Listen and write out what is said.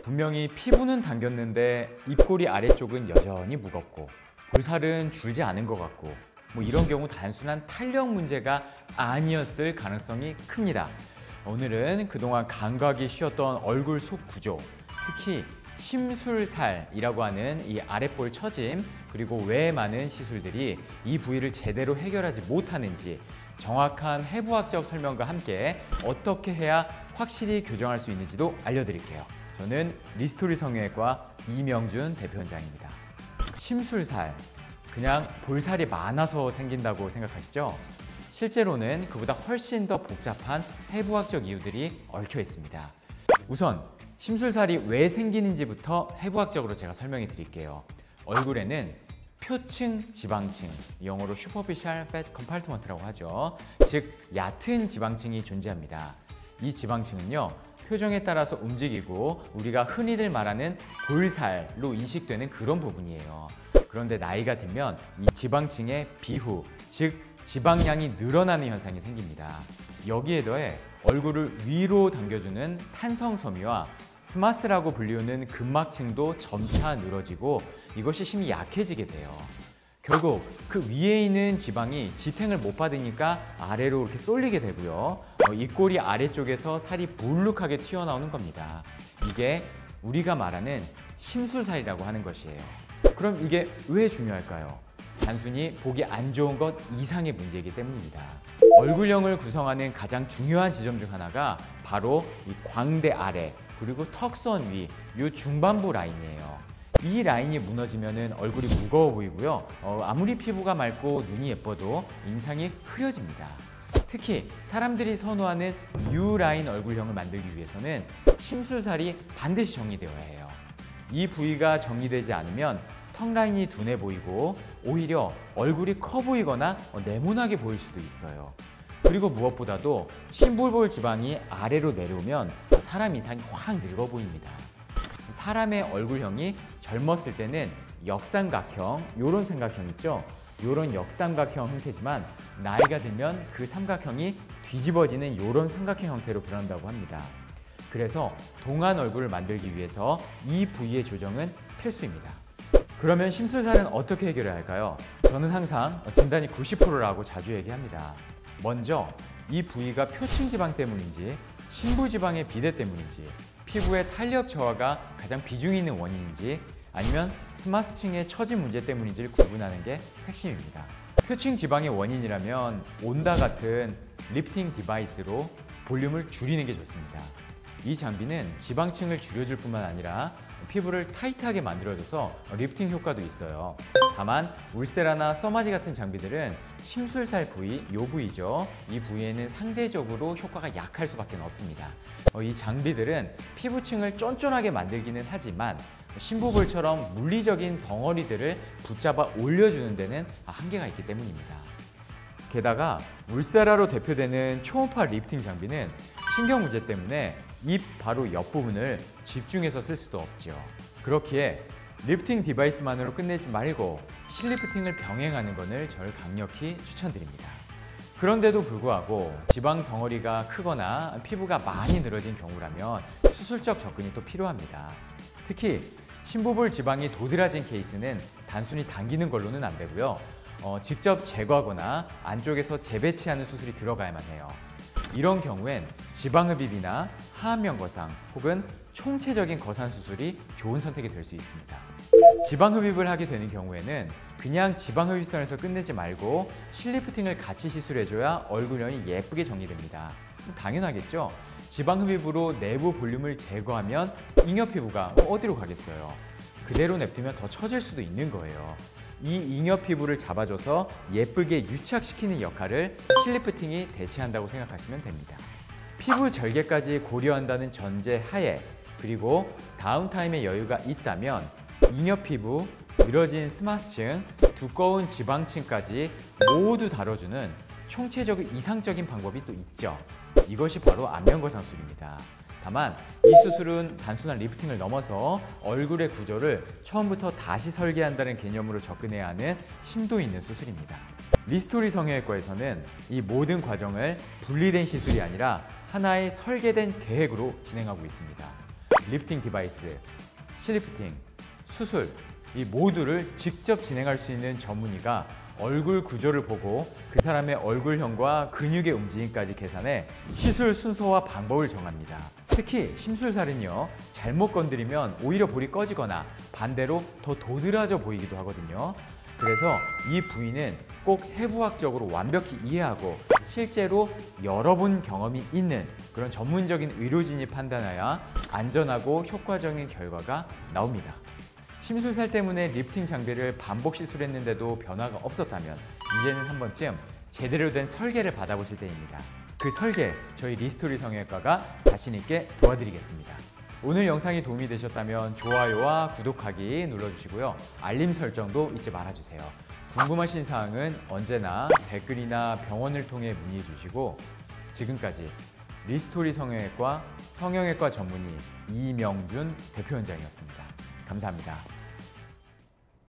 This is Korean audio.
분명히 피부는 당겼는데 입꼬리 아래쪽은 여전히 무겁고 볼살은 줄지 않은 것 같고 이런 경우 단순한 탄력 문제가 아니었을 가능성이 큽니다. 오늘은 그동안 감각이 쉬었던 얼굴 속 구조, 특히 심술살이라고 하는 이 아랫볼 처짐, 그리고 왜 많은 시술들이 이 부위를 제대로 해결하지 못하는지 정확한 해부학적 설명과 함께 어떻게 해야 확실히 교정할 수 있는지도 알려드릴게요. 저는 리스토리 성형외과 이명준 대표원장입니다. 심술살, 그냥 볼살이 많아서 생긴다고 생각하시죠? 실제로는 그보다 훨씬 더 복잡한 해부학적 이유들이 얽혀 있습니다. 우선 심술살이 왜 생기는지부터 해부학적으로 제가 설명해 드릴게요. 얼굴에는 표층 지방층, 영어로 superficial fat compartment라고 하죠. 즉 얕은 지방층이 존재합니다. 이 지방층은요, 표정에 따라서 움직이고 우리가 흔히들 말하는 볼살로 인식되는 그런 부분이에요. 그런데 나이가 들면 이 지방층의 비후, 즉 지방량이 늘어나는 현상이 생깁니다. 여기에 더해 얼굴을 위로 당겨주는 탄성섬유와 스마스라고 불리우는 근막층도 점차 늘어지고 이것이 힘이 약해지게 돼요. 결국 그 위에 있는 지방이 지탱을 못 받으니까 아래로 이렇게 쏠리게 되고요. 입꼬리 아래쪽에서 살이 볼록하게 튀어나오는 겁니다. 이게 우리가 말하는 심술살이라고 하는 것이에요. 그럼 이게 왜 중요할까요? 단순히 보기 안 좋은 것 이상의 문제이기 때문입니다. 얼굴형을 구성하는 가장 중요한 지점 중 하나가 바로 이 광대 아래 그리고 턱선 위, 이 중반부 라인이에요. 이 라인이 무너지면 얼굴이 무거워 보이고요. 아무리 피부가 맑고 눈이 예뻐도 인상이 흐려집니다. 특히 사람들이 선호하는 U라인 얼굴형을 만들기 위해서는 심술살이 반드시 정리되어야 해요. 이 부위가 정리되지 않으면 턱 라인이 둔해 보이고 오히려 얼굴이 커 보이거나 네모나게 보일 수도 있어요. 그리고 무엇보다도 심볼볼 지방이 아래로 내려오면 사람 인상이 확 늙어 보입니다. 사람의 얼굴형이 젊었을 때는 역삼각형, 요런 삼각형 있죠? 요런 역삼각형 형태지만 나이가 들면 그 삼각형이 뒤집어지는 요런 삼각형 형태로 변한다고 합니다. 그래서 동안 얼굴을 만들기 위해서 이 부위의 조정은 필수입니다. 그러면 심술살은 어떻게 해결해야 할까요? 저는 항상 진단이 90%라고 자주 얘기합니다. 먼저 이 부위가 표층 지방 때문인지 심부 지방의 비대 때문인지 피부의 탄력 저하가 가장 비중이 있는 원인인지 아니면 스마스층의 처짐 문제 때문인지를 구분하는 게 핵심입니다. 표층 지방의 원인이라면 온다 같은 리프팅 디바이스로 볼륨을 줄이는 게 좋습니다. 이 장비는 지방층을 줄여줄 뿐만 아니라 피부를 타이트하게 만들어줘서 리프팅 효과도 있어요. 다만 울세라나 써마지 같은 장비들은 심술살 부위, 이 부위죠. 이 부위에는 상대적으로 효과가 약할 수밖에 없습니다. 이 장비들은 피부층을 쫀쫀하게 만들기는 하지만 심부볼처럼 물리적인 덩어리들을 붙잡아 올려주는 데는 한계가 있기 때문입니다. 게다가 울세라로 대표되는 초음파 리프팅 장비는 신경 문제 때문에 입 바로 옆부분을 집중해서 쓸 수도 없죠. 그렇기에 리프팅 디바이스만으로 끝내지 말고 실리프팅을 병행하는 것을 저를 강력히 추천드립니다. 그런데도 불구하고 지방 덩어리가 크거나 피부가 많이 늘어진 경우라면 수술적 접근이 또 필요합니다. 특히 심부볼 지방이 도드라진 케이스는 단순히 당기는 걸로는 안 되고요. 직접 제거하거나 안쪽에서 재배치하는 수술이 들어가야만 해요. 이런 경우엔 지방흡입이나 하안면 거상 혹은 총체적인 거상 수술이 좋은 선택이 될 수 있습니다. 지방흡입을 하게 되는 경우에는 그냥 지방흡입선에서 끝내지 말고 실리프팅을 같이 시술해줘야 얼굴형이 예쁘게 정리됩니다. 당연하겠죠? 지방흡입으로 내부 볼륨을 제거하면 잉여 피부가 어디로 가겠어요? 그대로 냅두면 더 처질 수도 있는 거예요. 이 잉여 피부를 잡아줘서 예쁘게 유착시키는 역할을 실리프팅이 대체한다고 생각하시면 됩니다. 피부 절개까지 고려한다는 전제 하에 그리고 다운타임의 여유가 있다면 잉여 피부, 늘어진 스마스층, 두꺼운 지방층까지 모두 다뤄주는 총체적인 이상적인 방법이 또 있죠. 이것이 바로 안면거상술입니다. 다만 이 수술은 단순한 리프팅을 넘어서 얼굴의 구조를 처음부터 다시 설계한다는 개념으로 접근해야 하는 심도 있는 수술입니다. 리스토리 성형외과에서는 이 모든 과정을 분리된 시술이 아니라 하나의 설계된 계획으로 진행하고 있습니다. 리프팅 디바이스, 실리프팅, 수술 이 모두를 직접 진행할 수 있는 전문의가 얼굴 구조를 보고 그 사람의 얼굴형과 근육의 움직임까지 계산해 시술 순서와 방법을 정합니다. 특히 심술살은요, 잘못 건드리면 오히려 볼이 꺼지거나 반대로 더 도드라져 보이기도 하거든요. 그래서 이 부위는 꼭 해부학적으로 완벽히 이해하고 실제로 여러 번 경험이 있는 그런 전문적인 의료진이 판단해야 안전하고 효과적인 결과가 나옵니다. 심술살 때문에 리프팅 장비를 반복 시술했는데도 변화가 없었다면 이제는 한 번쯤 제대로 된 설계를 받아보실 때입니다. 그 설계, 저희 리스토리 성형외과가 자신 있게 도와드리겠습니다. 오늘 영상이 도움이 되셨다면 좋아요와 구독하기 눌러주시고요. 알림 설정도 잊지 말아주세요. 궁금하신 사항은 언제나 댓글이나 병원을 통해 문의해 주시고 지금까지 리스토리 성형외과 성형외과 전문의 이명준 대표원장이었습니다. 감사합니다.